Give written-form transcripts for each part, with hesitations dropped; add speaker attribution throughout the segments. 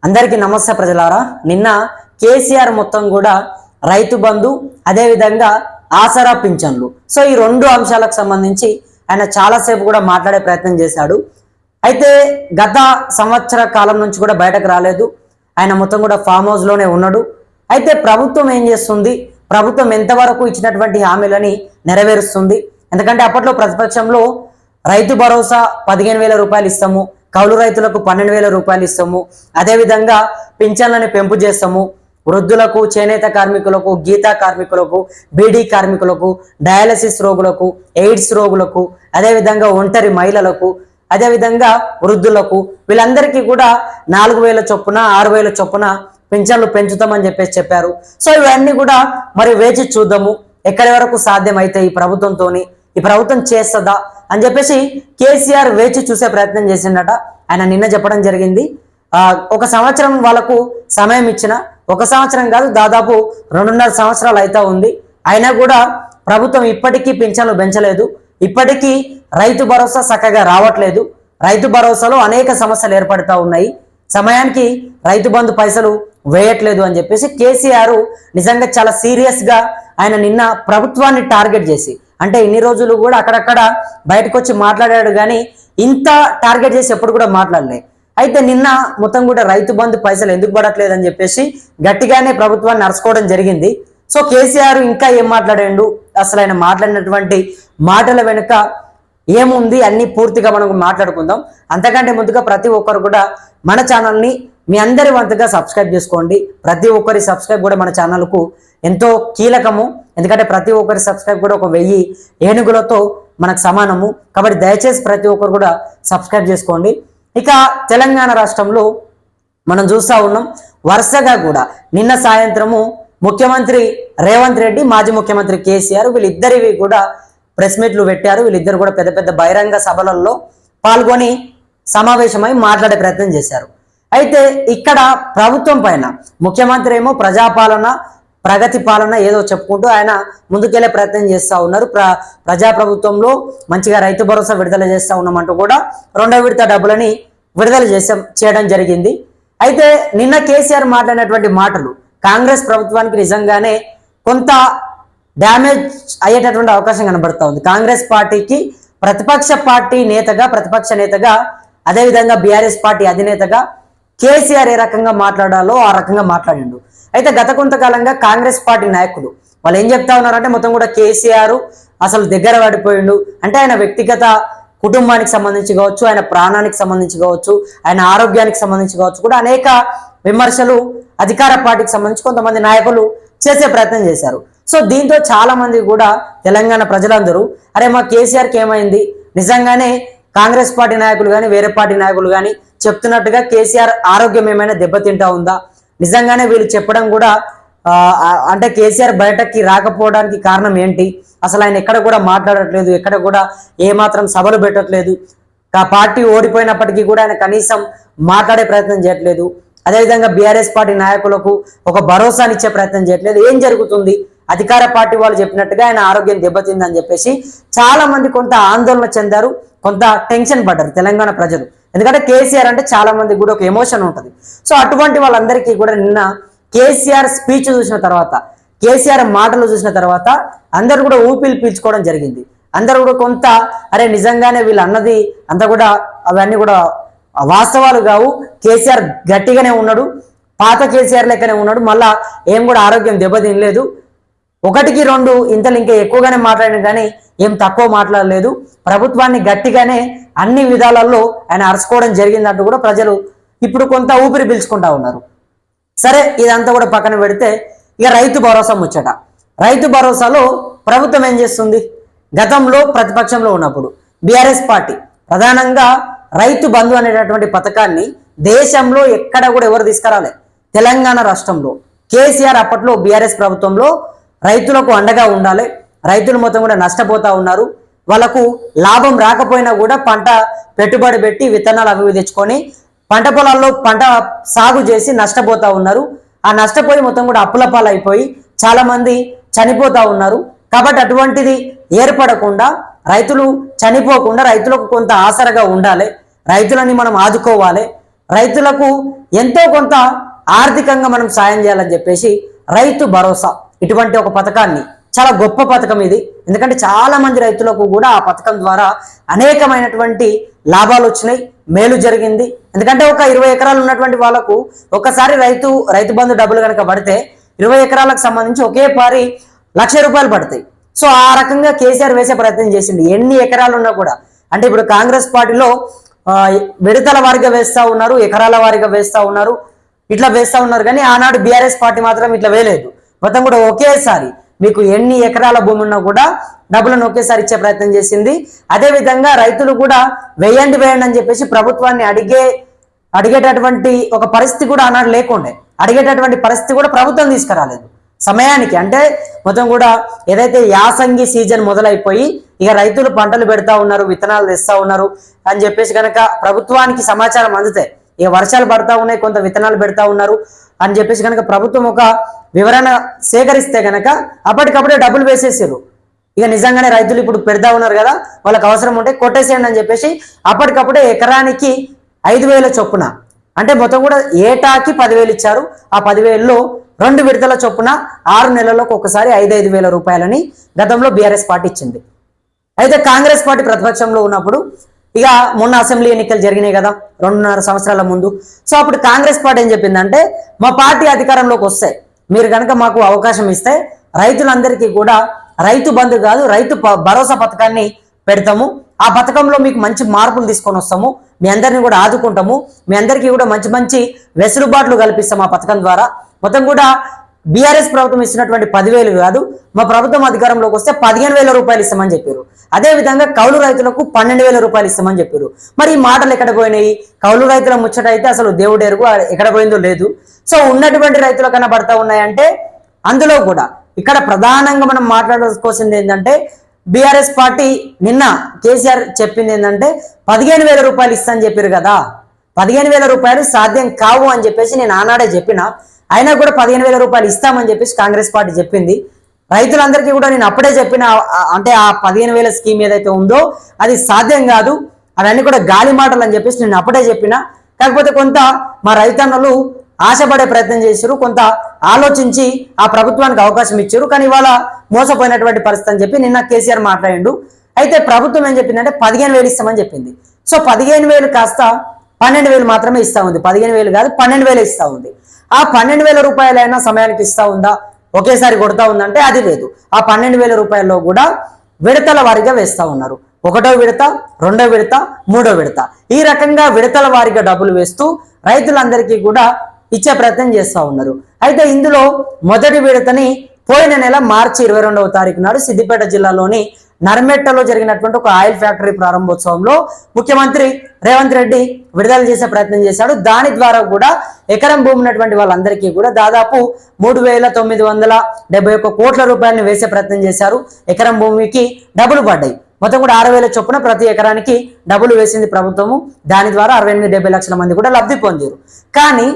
Speaker 1: అందరికీ నమస్తే ప్రజలారా. నిన్న కేసీఆర్ మొత్తం కూడా రైతు బంధు అదే విధంగా ఆసరా పింఛన్లు సో ఈ రెండు అంశాలకు సంబంధించి ఆయన చాలాసేపు కూడా మాట్లాడే ప్రయత్నం చేశాడు. అయితే గత సంవత్సర కాలం నుంచి కూడా బయటకు రాలేదు. ఆయన మొత్తం కూడా ఫామ్ హౌస్ లోనే ఉన్నాడు. అయితే ప్రభుత్వం ఏం చేస్తుంది, ప్రభుత్వం ఎంతవరకు ఇచ్చినటువంటి హామీలని నెరవేరుస్తుంది? ఎందుకంటే అప్పట్లో ప్రతిపక్షంలో రైతు భరోసా 15,000 రూపాయలు ఇస్తాము, కౌలు రైతులకు 12,000 రూపాయలు ఇస్తాము, అదేవిధంగా పింఛన్లని పెంపు చేస్తాము, వృద్ధులకు, చేనేత కార్మికులకు, గీతా కార్మికులకు, బీడీ కార్మికులకు, డయాలసిస్ రోగులకు, ఎయిడ్స్ రోగులకు, అదేవిధంగా ఒంటరి మహిళలకు, అదేవిధంగా వృద్ధులకు, వీళ్ళందరికీ కూడా 4,000 చొప్పున 6,000 చొప్పున పింఛన్లు పెంచుతామని చెప్పారు. సో ఇవన్నీ కూడా మరి వేచి చూద్దాము ఎక్కడి వరకు సాధ్యమైతే ఈ ప్రభుత్వంతో, ఈ ప్రభుత్వం చేస్తుందా అని చెప్పేసి కేసీఆర్ వేచి చూసే ప్రయత్నం చేసిండట. ఆయన నిన్న చెప్పడం జరిగింది, 1 సంవత్సరం వాళ్ళకు సమయం ఇచ్చిన, 1 సంవత్సరం కాదు దాదాపు 2.5 సంవత్సరాలు అయితే ఉంది. అయినా కూడా ప్రభుత్వం ఇప్పటికీ పింఛన్లు పెంచలేదు, ఇప్పటికీ రైతు భరోసా చక్కగా రావట్లేదు, రైతు భరోసాలో అనేక సమస్యలు ఏర్పడుతూ ఉన్నాయి, సమయానికి రైతు బంధు పైసలు వేయట్లేదు అని చెప్పేసి కేసీఆర్ నిజంగా చాలా సీరియస్ గా ఆయన నిన్న ప్రభుత్వాన్ని టార్గెట్ చేసి, అంటే ఇన్ని రోజులు కూడా అక్కడక్కడ బయటకు వచ్చి మాట్లాడాడు కానీ ఇంత టార్గెట్ చేసి ఎప్పుడు కూడా మాట్లాడలే. అయితే నిన్న మొత్తం కూడా రైతు బంధు పైసలు ఎందుకు పడట్లేదు అని చెప్పేసి గట్టిగానే ప్రభుత్వాన్ని నడుచుకోవడం జరిగింది. సో కేసీఆర్ ఇంకా ఏం మాట్లాడాడు, అసలు ఆయన మాట్లాడినటువంటి మాటల వెనుక ఏముంది అన్ని పూర్తిగా మనం మాట్లాడుకుందాం. అంతకంటే ముందుగా ప్రతి ఒక్కరు కూడా మన ఛానల్ని మీ అందరి వంతుగా సబ్స్క్రైబ్ చేసుకోండి. ప్రతి ఒక్కరి సబ్స్క్రైబ్ కూడా మన ఛానల్కు ఎంతో కీలకము, ఎందుకంటే ప్రతి ఒక్కరి సబ్స్క్రైబ్ కూడా 1000 ఏనుగులతో మనకు సమానము. కాబట్టి దయచేసి ప్రతి ఒక్కరు కూడా సబ్స్క్రైబ్ చేసుకోండి. ఇక తెలంగాణ రాష్ట్రంలో మనం చూస్తూ ఉన్నాం, వరుసగా కూడా నిన్న సాయంత్రము ముఖ్యమంత్రి రేవంత్ రెడ్డి, మాజీ ముఖ్యమంత్రి కేసీఆర్ వీళ్ళిద్దరివి కూడా ప్రెస్ మీట్లు పెట్టారు. వీళ్ళిద్దరు కూడా పెద్ద పెద్ద బహిరంగ సభలలో పాల్గొని సమావేశమై మాట్లాడే ప్రయత్నం చేశారు. అయితే ఇక్కడ ప్రభుత్వం పైన ముఖ్యమంత్రి ఏమో ప్రజాపాలన, ప్రగతి పాలన ఏదో చెప్పుకుంటూ ఆయన ముందుకెళ్లే ప్రయత్నం చేస్తూ ఉన్నారు. ప్రజాప్రభుత్వంలో మంచిగా రైతు భరోసా విడుదల చేస్తూ ఉన్నామంటూ కూడా 2వ విడత డబ్బులని విడుదల చేయడం జరిగింది. అయితే నిన్న కేసీఆర్ మాట్లాడినటువంటి మాటలు కాంగ్రెస్ ప్రభుత్వానికి నిజంగానే కొంత డ్యామేజ్ అయ్యేటటువంటి అవకాశం కనబడతా ఉంది. కాంగ్రెస్ పార్టీకి ప్రతిపక్ష పార్టీ నేతగా, ప్రతిపక్ష నేతగా, అదేవిధంగా బీఆర్ఎస్ పార్టీ అధినేతగా కేసీఆర్ ఏ రకంగా మాట్లాడాలో ఆ రకంగా మాట్లాడిండు. అయితే గత కొంతకాలంగా కాంగ్రెస్ పార్టీ నాయకులు వాళ్ళు ఏం చెప్తా ఉన్నారంటే మొత్తం కూడా కేసీఆర్ అసలు దగ్గర పడిపోయిండు, అంటే ఆయన వ్యక్తిగత కుటుంబానికి సంబంధించి కావచ్చు, ఆయన ప్రాణానికి సంబంధించి కావచ్చు, ఆయన ఆరోగ్యానికి సంబంధించి కావచ్చు కూడా అనేక విమర్శలు అధికార పార్టీకి సంబంధించి కొంతమంది నాయకులు చేసే ప్రయత్నం చేశారు. సో దీంతో చాలా మంది కూడా తెలంగాణ ప్రజలందరూ అరే మా కేసీఆర్కి ఏమైంది, నిజంగానే కాంగ్రెస్ పార్టీ నాయకులు కానీ వేరే పార్టీ నాయకులు కానీ చెప్తున్నట్టుగా కేసీఆర్ ఆరోగ్యం ఏమైనా దెబ్బతింటా ఉందా, నిజంగానే వీళ్ళు చెప్పడం కూడా అంటే కేసీఆర్ బయటకి రాకపోవడానికి కారణం ఏంటి, అసలు ఆయన ఎక్కడ కూడా మాట్లాడట్లేదు, ఎక్కడ కూడా ఏమాత్రం సభలు పెట్టట్లేదు, పార్టీ ఓడిపోయినప్పటికీ కూడా ఆయన కనీసం మాట్లాడే ప్రయత్నం చేయట్లేదు, అదేవిధంగా బీఆర్ఎస్ పార్టీ నాయకులకు ఒక భరోసానిచ్చే ప్రయత్నం చేయట్లేదు, ఏం జరుగుతుంది, అధికార పార్టీ వాళ్ళు చెప్పినట్టుగా ఆయన ఆరోగ్యం దెబ్బతిందని చెప్పేసి చాలా మంది కొంత ఆందోళన చెందారు, కొంత టెన్షన్ పడ్డారు తెలంగాణ ప్రజలు. ఎందుకంటే కేసీఆర్ అంటే చాలా మందికి కూడా ఒక ఎమోషన్ ఉంటుంది. సో అటువంటి వాళ్ళందరికీ కూడా నిన్న కేసీఆర్ స్పీచ్ చూసిన తర్వాత, కేసీఆర్ మాటలు చూసిన తర్వాత అందరూ కూడా ఊపిరి పీల్చుకోవడం జరిగింది. అందరూ కూడా కొంత అరే నిజంగానే వీళ్ళు అన్నది అంతా కూడా అవన్నీ కూడా వాస్తవాలు కావు, కేసీఆర్ గట్టిగానే ఉన్నాడు, పాత కేసీఆర్ లెక్కనే ఉన్నాడు, మళ్ళా ఏం కూడా ఆరోగ్యం దెబ్బతినలేదు, 1కి 2 ఇంతలు ఇంకా ఎక్కువగానే మాట్లాడిన కానీ ఏం తక్కువ మాట్లాడలేదు, ప్రభుత్వాన్ని గట్టిగానే అన్ని విధాలలో ఆయన అరుచుకోవడం జరిగిందంటూ కూడా ప్రజలు ఇప్పుడు కొంత ఊపిరి పీల్చుకుంటా ఉన్నారు. సరే ఇదంతా కూడా పక్కన పెడితే ఇక రైతు భరోసా ముచ్చట. రైతు భరోసాలో ప్రభుత్వం ఏం చేస్తుంది, గతంలో ప్రతిపక్షంలో ఉన్నప్పుడు బీఆర్ఎస్ పార్టీ ప్రధానంగా రైతు బంధు అనేటటువంటి పథకాన్ని దేశంలో ఎక్కడ కూడా ఎవరు తీసుకురాలే. తెలంగాణ రాష్ట్రంలో కేసీఆర్ అప్పట్లో బీఆర్ఎస్ ప్రభుత్వంలో రైతులకు అండగా ఉండాలి, రైతులు మొత్తం కూడా నష్టపోతా ఉన్నారు, వాళ్ళకు లాభం రాకపోయినా కూడా పంట పెట్టుబడి పెట్టి విత్తనాలు అవి తెచ్చుకొని పంట పొలాల్లో పంట సాగు చేసి నష్టపోతా ఉన్నారు, ఆ నష్టపోయి మొత్తం కూడా అప్పుల పాలైపోయి చాలా మంది చనిపోతా ఉన్నారు. కాబట్టి అటువంటిది ఏర్పడకుండా, రైతులు చనిపోకుండా రైతులకు కొంత ఆసరగా ఉండాలి, రైతులని మనం ఆదుకోవాలి, రైతులకు ఎంతో కొంత ఆర్థికంగా మనం సాయం చేయాలని చెప్పేసి రైతు భరోసా ఇటువంటి ఒక పథకాన్ని, చాలా గొప్ప పథకం ఇది. ఎందుకంటే చాలా మంది రైతులకు కూడా ఆ పథకం ద్వారా అనేకమైనటువంటి లాభాలు వచ్చినాయి, మేలు జరిగింది. ఎందుకంటే ఒక 20 ఎకరాలు ఉన్నటువంటి వాళ్ళకు ఒకసారి రైతు బంధు డబ్బులు కనుక పడితే 20 ఎకరాలకు సంబంధించి ఒకే పారి ₹1,00,000 పడతాయి. సో ఆ రకంగా కేసీఆర్ వేసే ప్రయత్నం చేసింది. ఎన్ని ఎకరాలు ఉన్నా కూడా, అంటే ఇప్పుడు కాంగ్రెస్ పార్టీలో విడతల వారిగా వేస్తా ఉన్నారు, ఎకరాల వారిగా వేస్తా ఉన్నారు, ఇట్లా వేస్తా ఉన్నారు. కానీ ఆనాడు బీఆర్ఎస్ పార్టీ మాత్రం ఇట్లా వేయలేదు. మొత్తం కూడా ఒకేసారి మీకు ఎన్ని ఎకరాల భూమి ఉన్నా కూడా డబ్బులను ఒకేసారి ఇచ్చే ప్రయత్నం చేసింది. అదేవిధంగా రైతులు కూడా వేయండి అని చెప్పేసి ప్రభుత్వాన్ని అడిగేటటువంటి ఒక పరిస్థితి కూడా ఆనాడు లేకుండే. అడిగేటటువంటి పరిస్థితి కూడా ప్రభుత్వం తీసుకురాలేదు సమయానికి. అంటే మొత్తం కూడా ఏదైతే యాసంగి సీజన్ మొదలైపోయి ఇక రైతులు పంటలు పెడతా ఉన్నారు, విత్తనాలు తెస్తా ఉన్నారు అని చెప్పేసి కనుక ప్రభుత్వానికి సమాచారం అందితే, ఇక వర్షాలు పడతా ఉన్నాయి, కొంత విత్తనాలు పెడతా ఉన్నారు అని చెప్పేసి కనుక ప్రభుత్వం ఒక వివరణ సేకరిస్తే కనుక అప్పటికప్పుడే డబ్బులు వేసేసారు. ఇక నిజంగానే రైతులు ఇప్పుడు పెడతా ఉన్నారు కదా, వాళ్ళకి అవసరం ఉంటే కొట్టేసేయండి అని చెప్పేసి అప్పటికప్పుడే ఎకరానికి 5,000 చొప్పున, అంటే మొత్తం కూడా ఏటాకి 10,000 ఇచ్చారు. ఆ 10,000లో 2 విడతల చొప్పున 6 నెలలకు ఒకసారి 5,000 రూపాయలని గతంలో బీఆర్ఎస్ పార్టీ ఇచ్చింది. అయితే కాంగ్రెస్ పార్టీ ప్రతిపక్షంలో ఉన్నప్పుడు, ఇక మొన్న అసెంబ్లీ ఎన్నికలు జరిగినాయి కదా 2.5 సంవత్సరాల ముందు. సో అప్పుడు కాంగ్రెస్ పార్టీ ఏం చెప్పిందంటే, మా పార్టీ అధికారంలోకి వస్తే మీరు కనుక మాకు అవకాశం ఇస్తే రైతులందరికీ కూడా రైతు బంధు కాదు రైతు భరోసా పథకాన్ని పెడతాము. ఆ పథకంలో మీకు మంచి మార్పులు తీసుకొని వస్తాము, మీ అందరినీ కూడా ఆదుకుంటాము, మీ అందరికీ కూడా మంచి మంచి వెసులుబాట్లు కల్పిస్తాం ఆ పథకం ద్వారా. మొత్తం కూడా బీఆర్ఎస్ ప్రభుత్వం ఇచ్చినటువంటి 10,000 కాదు, మా ప్రభుత్వం అధికారంలోకి వస్తే 15,000 రూపాయలు ఇస్తామని చెప్పారు. అదేవిధంగా కౌలు రైతులకు 12,000 రూపాయలు ఇస్తామని చెప్పారు. మరి ఈ మాటలు ఎక్కడ పోయినాయి? కౌలు రైతుల ముచ్చట అయితే అసలు దేవుడు ఎరుగు, ఎక్కడ పోయిందో లేదు. సో ఉన్నటువంటి రైతుల కన్నా పడతా ఉన్నాయంటే అందులో కూడా ఇక్కడ ప్రధానంగా మనం మాట్లాడుకోవాల్సింది ఏంటంటే, బీఆర్ఎస్ పార్టీ నిన్న కేసీఆర్ చెప్పింది ఏంటంటే 15,000 రూపాయలు ఇస్తా అని చెప్పారు కదా. 15,000 రూపాయలు సాధ్యం కావు అని చెప్పేసి నేను ఆనాడే చెప్పిన, అయినా కూడా 15,000 రూపాయలు ఇస్తామని చెప్పేసి కాంగ్రెస్ పార్టీ చెప్పింది. రైతులందరికీ కూడా నేను అప్పుడే చెప్పిన, అంటే ఆ 15,000 స్కీమ్ ఏదైతే ఉందో అది సాధ్యం కాదు, అవన్నీ కూడా గాలి మాటలు అని చెప్పేసి నేను అప్పుడే చెప్పిన. కాకపోతే కొంత మా రైతన్నలు ఆశపడే ప్రయత్నం చేశారు, కొంత ఆలోచించి ఆ ప్రభుత్వానికి అవకాశం ఇచ్చారు. కానీ ఇవాళ మోసపోయినటువంటి పరిస్థితి అని చెప్పి నిన్న కేసీఆర్ మాట్లాడిండు. అయితే ప్రభుత్వం ఏం చెప్పిందంటే 15,000 ఇస్తామని చెప్పింది. సో 15,000 కాస్త 12,000 మాత్రమే ఇస్తా ఉంది. 15,000 కాదు 12,000 ఇస్తా ఉంది. ఆ 12,000 రూపాయలైనా సమయానికి ఇస్తా ఉందా, ఒకేసారి కొడతా ఉందంటే అది లేదు. ఆ 12,000 రూపాయల్లో కూడా విడతల వారీగా వేస్తా ఉన్నారు. 1వ విడత, 2వ విడత, 3వ విడత, ఈ రకంగా విడతల వారీగా డబ్బులు వేస్తూ రైతులందరికీ కూడా ఇచ్చే ప్రయత్నం చేస్తూ ఉన్నారు. అయితే ఇందులో మొదటి విడతని పోయిన నెల మార్చి 22వ తారీఖు నాడు సిద్దిపేట జిల్లాలోని నర్మెట్టలో జరిగినటువంటి ఒక ఆయిల్ ఫ్యాక్టరీ ప్రారంభోత్సవంలో ముఖ్యమంత్రి రేవంత్ రెడ్డి విడుదల చేసే ప్రయత్నం చేశాడు. దాని ద్వారా కూడా ఎకరం భూమి ఉన్నటువంటి వాళ్ళందరికీ కూడా దాదాపు 3,971 కోట్ల రూపాయలను వేసే ప్రయత్నం చేశారు. ఎకరం భూమికి డబ్బులు పడ్డాయి. మొత్తం కూడా 6,000 చొప్పున ప్రతి ఎకరానికి డబ్బులు వేసింది ప్రభుత్వము. దాని ద్వారా 68-70 లక్షల మంది కూడా లబ్ధి పొందారు. కానీ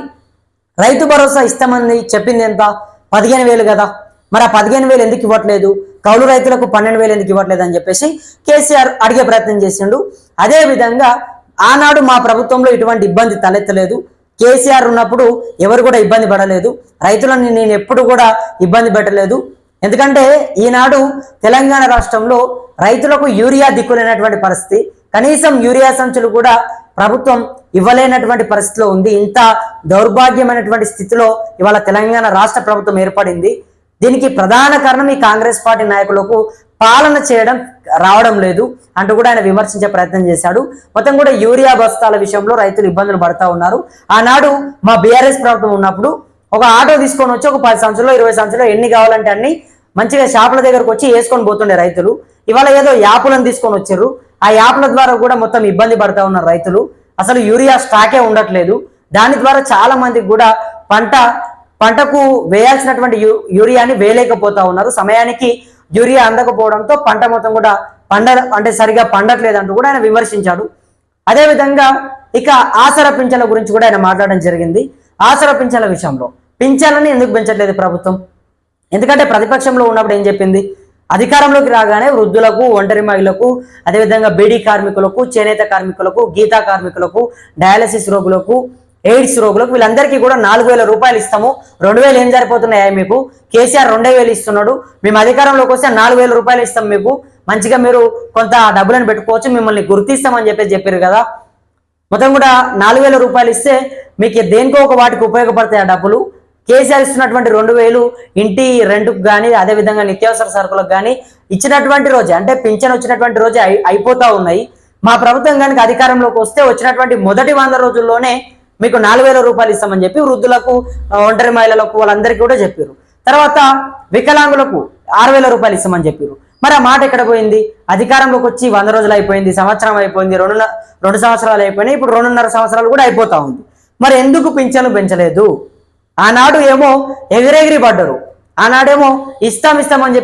Speaker 1: రైతు భరోసా ఇస్తామని చెప్పింది ఎంత? 15,000 కదా. మరి ఆ 15,000 ఎందుకు ఇవ్వట్లేదు, కౌలు రైతులకు 12,000 ఎందుకు ఇవ్వట్లేదు అని చెప్పేసి కేసీఆర్ అడిగే ప్రయత్నం చేసిండు. అదే విధంగా ఆనాడు మా ప్రభుత్వంలో ఇటువంటి ఇబ్బంది తలెత్తలేదు, కేసీఆర్ ఉన్నప్పుడు ఎవరు కూడా ఇబ్బంది పడలేదు, రైతులను నేను ఎప్పుడు కూడా ఇబ్బంది పెట్టలేదు. ఎందుకంటే ఈనాడు తెలంగాణ రాష్ట్రంలో రైతులకు యూరియా దిక్కులేనటువంటి పరిస్థితి, కనీసం యూరియా సంచులు కూడా ప్రభుత్వం ఇవ్వలేనటువంటి పరిస్థితిలో ఉంది. ఇంత దౌర్భాగ్యమైనటువంటి స్థితిలో ఇవాళ తెలంగాణ రాష్ట్ర ప్రభుత్వం ఏర్పడింది. దీనికి ప్రధాన కారణం ఈ కాంగ్రెస్ పార్టీ నాయకులకు పాలన చేయడం రావడం లేదు అంటూ కూడా ఆయన విమర్శించే ప్రయత్నం చేశాడు. మొత్తం కూడా యూరియా బస్తాల విషయంలో రైతులు ఇబ్బందులు పడతా ఉన్నారు. ఆనాడు మా బీఆర్ఎస్ ప్రభుత్వం ఉన్నప్పుడు ఒక ఆటో తీసుకొని వచ్చి ఒక 10 సంవత్సరాలు 20 సంవత్సరాలు ఎన్ని కావాలంటే అన్ని మంచిగా షాపుల దగ్గరకు వచ్చి వేసుకొని పోతుండే రైతులు. ఇవాళ ఏదో యాపులను తీసుకొని వచ్చారు. ఆ యాప్ల ద్వారా కూడా మొత్తం ఇబ్బంది పడతా ఉన్నారు రైతులు. అసలు యూరియా స్టాకే ఉండట్లేదు. దాని ద్వారా చాలా మందికి కూడా పంటకు వేయాల్సినటువంటి యూరియాని వేయలేకపోతా ఉన్నారు. సమయానికి యూరియా అందకపోవడంతో పంట మొత్తం కూడా సరిగా పండట్లేదు అంటూ కూడా ఆయన విమర్శించాడు. అదేవిధంగా ఇక ఆసరా పింఛన్ల గురించి కూడా ఆయన మాట్లాడడం జరిగింది. ఆసరా పింఛన్ల విషయంలో పింఛన్లని ఎందుకు పెంచట్లేదు ప్రభుత్వం? ఎందుకంటే ప్రతిపక్షంలో ఉన్నప్పుడు ఏం చెప్పింది, అధికారంలోకి రాగానే వృద్ధులకు, ఒంటరి మహిళలకు, అదేవిధంగా బీడీ కార్మికులకు, చేనేత కార్మికులకు, గీతా కార్మికులకు, డయాలసిస్ రోగులకు, ఎయిడ్స్ రోగులకు వీళ్ళందరికీ కూడా 4,000 రూపాయలు ఇస్తాము. 2,000 ఏం సరిపోతున్నాయా మీకు? కేసీఆర్ 2,000 ఇస్తున్నాడు, మేము అధికారంలోకి వస్తే 4,000 రూపాయలు ఇస్తాం మీకు, మంచిగా మీరు కొంత డబ్బులను పెట్టుకోవచ్చు, మిమ్మల్ని గుర్తిస్తామని చెప్పారు కదా. మొత్తం కూడా 4,000 రూపాయలు ఇస్తే మీకు దేనికో ఒక వాటికి ఉపయోగపడతాయి ఆ డబ్బులు. కేసీఆర్ ఇస్తున్నటువంటి 2,000 ఇంటి రెంట్కు కానీ అదేవిధంగా నిత్యావసర సరుకులకు కానీ ఇచ్చినటువంటి రోజే, అంటే పింఛన్ వచ్చినటువంటి రోజే అయిపోతా ఉన్నాయి. మా ప్రభుత్వం కనుక అధికారంలోకి వస్తే వచ్చినటువంటి మొదటి 100 రోజుల్లోనే మీకు 4,000 రూపాయలు ఇస్తామని చెప్పి వృద్ధులకు, ఒంటరి మహిళలకు వాళ్ళందరికీ కూడా చెప్పారు. తర్వాత వికలాంగులకు 6,000 రూపాయలు ఇస్తామని చెప్పారు. మరి ఆ మాట ఎక్కడ పోయింది? అధికారంలోకి వచ్చి 100 రోజులు అయిపోయింది, సంవత్సరం అయిపోయింది, 2 సంవత్సరాలు అయిపోయినాయి, ఇప్పుడు 2.5 సంవత్సరాలు కూడా అయిపోతా ఉంది. మరి ఎందుకు పింఛన్లు పెంచలేదు? ఆనాడు ఏమో ఎగిరెగిరి పడ్డరు, ఆనాడేమో ఇస్తామని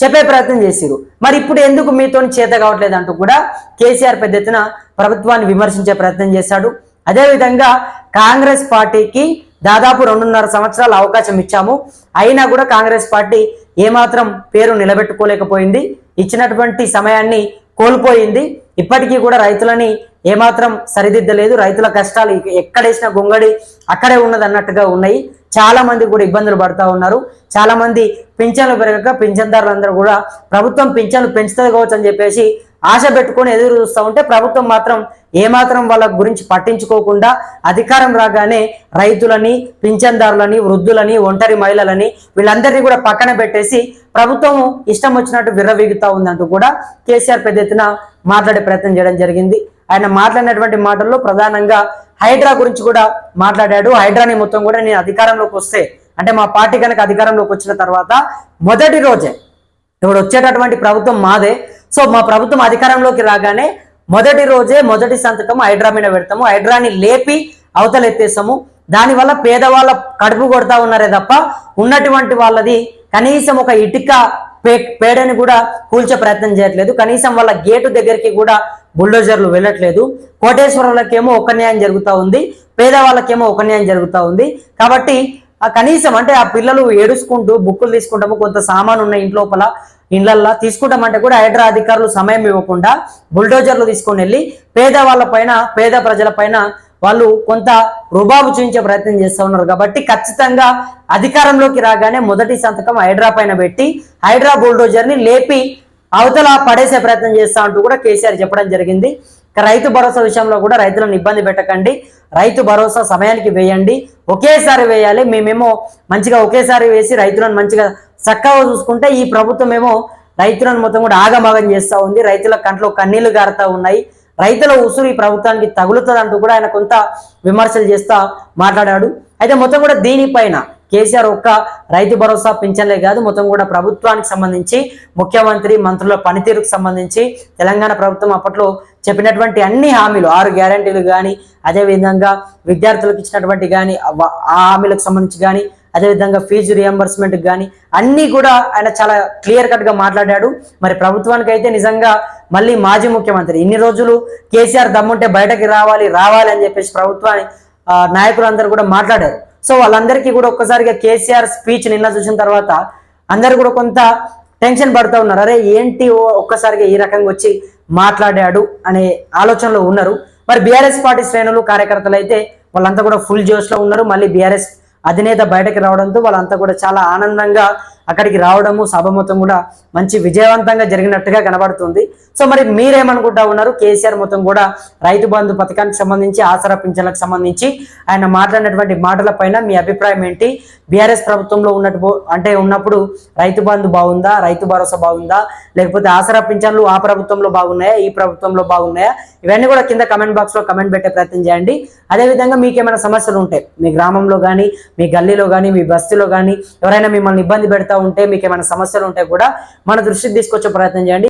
Speaker 1: చెప్పే ప్రయత్నం చేసిరు. మరి ఇప్పుడు ఎందుకు మీతో చేత కావట్లేదు అంటూ కూడా కేసీఆర్ పెద్ద ఎత్తున ప్రభుత్వాన్ని విమర్శించే ప్రయత్నం చేశాడు. అదేవిధంగా కాంగ్రెస్ పార్టీకి దాదాపు 2.5 సంవత్సరాలు అవకాశం ఇచ్చాము, అయినా కూడా కాంగ్రెస్ పార్టీ ఏమాత్రం పేరు నిలబెట్టుకోలేకపోయింది, ఇచ్చినటువంటి సమయాన్ని కోల్పోయింది. ఇప్పటికీ కూడా రైతులని ఏమాత్రం సరిదిద్దలేదు. రైతుల కష్టాలు ఎక్కడేసిన గొంగడి అక్కడే ఉన్నది అన్నట్టుగా ఉన్నాయి. చాలా మంది కూడా ఇబ్బందులు పడుతూ ఉన్నారు. చాలా మంది పింఛన్లు పెరగక పింఛన్దారులందరూ కూడా ప్రభుత్వం పింఛన్లు పెంచుతుంది కావచ్చు అని చెప్పేసి ఆశ పెట్టుకొని ఎదురు చూస్తూ ఉంటే ప్రభుత్వం మాత్రం ఏమాత్రం వాళ్ళ గురించి పట్టించుకోకుండా అధికారం రాగానే రైతులని, పింఛన్దారులని, వృద్ధులని, ఒంటరి మహిళలని వీళ్ళందరినీ కూడా పక్కన పెట్టేసి ప్రభుత్వం ఇష్టం వచ్చినట్టు విర్రవీగుతా ఉందంటూ కూడా కేసీఆర్ పెద్ద ఎత్తున మాట్లాడే ప్రయత్నం చేయడం జరిగింది. ఆయన మాట్లాడినటువంటి మాటల్లో ప్రధానంగా హైడ్రా గురించి కూడా మాట్లాడాడు. హైడ్రాని మొత్తం కూడా నేను అధికారంలోకి వస్తే, అంటే మా పార్టీ కనుక అధికారంలోకి వచ్చిన తర్వాత మొదటి రోజే, ఇప్పుడు వచ్చేటటువంటి ప్రభుత్వం మాదే, సో మా ప్రభుత్వం అధికారంలోకి రాగానే మొదటి రోజే మొదటి సంతకం హైడ్రా మీద పెడతాము, హైడ్రాని లేపి అవతల ఎత్తేస్తాము. దానివల్ల పేదవాళ్ళ కడుపు కొడతా ఉన్నారే తప్ప ఉన్నటువంటి వాళ్ళది కనీసం ఒక ఇటుక పేడని కూడా కూల్చే ప్రయత్నం చేయట్లేదు. కనీసం వాళ్ళ గేటు దగ్గరికి కూడా బుల్డోజర్లు వెళ్ళట్లేదు. కోటేశ్వరులకేమో ఒక న్యాయం జరుగుతూ ఉంది, పేదవాళ్ళకేమో ఒక న్యాయం జరుగుతూ ఉంది. కాబట్టి కనీసం అంటే ఆ పిల్లలు ఏడుచుకుంటూ బుక్కులు తీసుకుంటాము, కొంత సామాను ఉన్న ఇంట్లోపల ఇళ్లల్లో తీసుకుంటామంటే కూడా హైడ్రా అధికారులు సమయం ఇవ్వకుండా బుల్డోజర్లు తీసుకొని వెళ్ళి పేదవాళ్ళ పైన, పేద ప్రజల పైన వాళ్ళు కొంత రుబాబు చూపించే ప్రయత్నం చేస్తూ ఉన్నారు. కాబట్టి ఖచ్చితంగా అధికారంలోకి రాగానే మొదటి సంతకం హైడ్రా పైన పెట్టి హైడ్రా బుల్డోజర్ని లేపి అవతల పడేసే ప్రయత్నం చేస్తా అంటూ కూడా కేసీఆర్ చెప్పడం జరిగింది. రైతు భరోసా విషయంలో కూడా రైతులను ఇబ్బంది పెట్టకండి, రైతు భరోసా సమయానికి వేయండి, ఒకేసారి వేయాలి. మేమేమో మంచిగా ఒకేసారి వేసి రైతులను మంచిగా చక్కగా చూసుకుంటే ఈ ప్రభుత్వం ఏమో రైతులను మొత్తం కూడా ఆగమాగం చేస్తూ ఉంది. రైతుల కంట్లో కన్నీళ్లు గారుతూ ఉన్నాయి. రైతుల ఉసురు ఈ ప్రభుత్వానికి తగులుతుంది అంటూ కూడా ఆయన కొంత విమర్శలు చేస్తా మాట్లాడాడు. అయితే మొత్తం కూడా దీనిపైన కేసీఆర్ ఒక్క రైతు భరోసా పింఛన్లే కాదు, మొత్తం కూడా ప్రభుత్వానికి సంబంధించి ముఖ్యమంత్రి మంత్రుల పనితీరుకు సంబంధించి తెలంగాణ ప్రభుత్వం అప్పట్లో చెప్పినటువంటి అన్ని హామీలు, 6 గ్యారంటీలు కానీ, అదేవిధంగా విద్యార్థులకు ఇచ్చినటువంటి కానీ ఆ హామీలకు సంబంధించి కానీ, అదేవిధంగా ఫీజు రియంబర్స్మెంట్ కానీ అన్నీ కూడా ఆయన చాలా క్లియర్ కట్గా మాట్లాడాడు. మరి ప్రభుత్వానికి అయితే నిజంగా మళ్ళీ మాజీ ముఖ్యమంత్రి ఇన్ని రోజులు కేసీఆర్ దమ్ముంటే బయటకి రావాలి అని చెప్పేసి ప్రభుత్వాన్ని నాయకులందరూ కూడా మాట్లాడారు. సో వాళ్ళందరికీ కూడా ఒక్కసారిగా కేసీఆర్ స్పీచ్ నిన్న చూసిన తర్వాత అందరు కూడా కొంత టెన్షన్ పడుతూ ఉన్నారు. అరే ఏంటి ఒక్కసారిగా ఈ రకంగా వచ్చి మాట్లాడాడు అనే ఆలోచనలో ఉన్నారు. మరి బీఆర్ఎస్ పార్టీ శ్రేణులు, కార్యకర్తలు అయితే వాళ్ళంతా కూడా ఫుల్ జోష్లో ఉన్నారు. మళ్ళీ బీఆర్ఎస్ అధినేత బయటకు రావడంతో వాళ్ళంతా కూడా చాలా ఆనందంగా అక్కడికి రావడము, సభ మొత్తం కూడా మంచి విజయవంతంగా జరిగినట్టుగా కనబడుతుంది. సో మరి మీరేమనుకుంటా ఉన్నారు? కేసీఆర్ మొత్తం కూడా రైతు బంధు పథకానికి సంబంధించి, ఆసరా పింఛన్లకు సంబంధించి ఆయన మాట్లాడినటువంటి మాటల పైన మీ అభిప్రాయం ఏంటి? బీఆర్ఎస్ ప్రభుత్వంలో ఉన్నప్పుడు రైతు బంధు బాగుందా, రైతు భరోసా బాగుందా, లేకపోతే ఆసరా పింఛన్లు ఆ ప్రభుత్వంలో బాగున్నాయా, ఈ ప్రభుత్వంలో బాగున్నాయా? ఇవన్నీ కూడా కింద కమెంట్ బాక్స్ లో కమెంట్ పెట్టే ప్రయత్నం చేయండి. అదేవిధంగా మీకు ఏమైనా సమస్యలు ఉంటాయి, మీ గ్రామంలో కానీ, మీ గల్లీలో కానీ, మీ బస్తీలో కానీ ఎవరైనా మిమ్మల్ని ఇబ్బంది పెడతా ఉంటే, మీకు ఏమైనా సమస్యలు ఉంటే కూడా మన దృష్టికి తీసుకొచ్చే ప్రయత్నం చేయండి.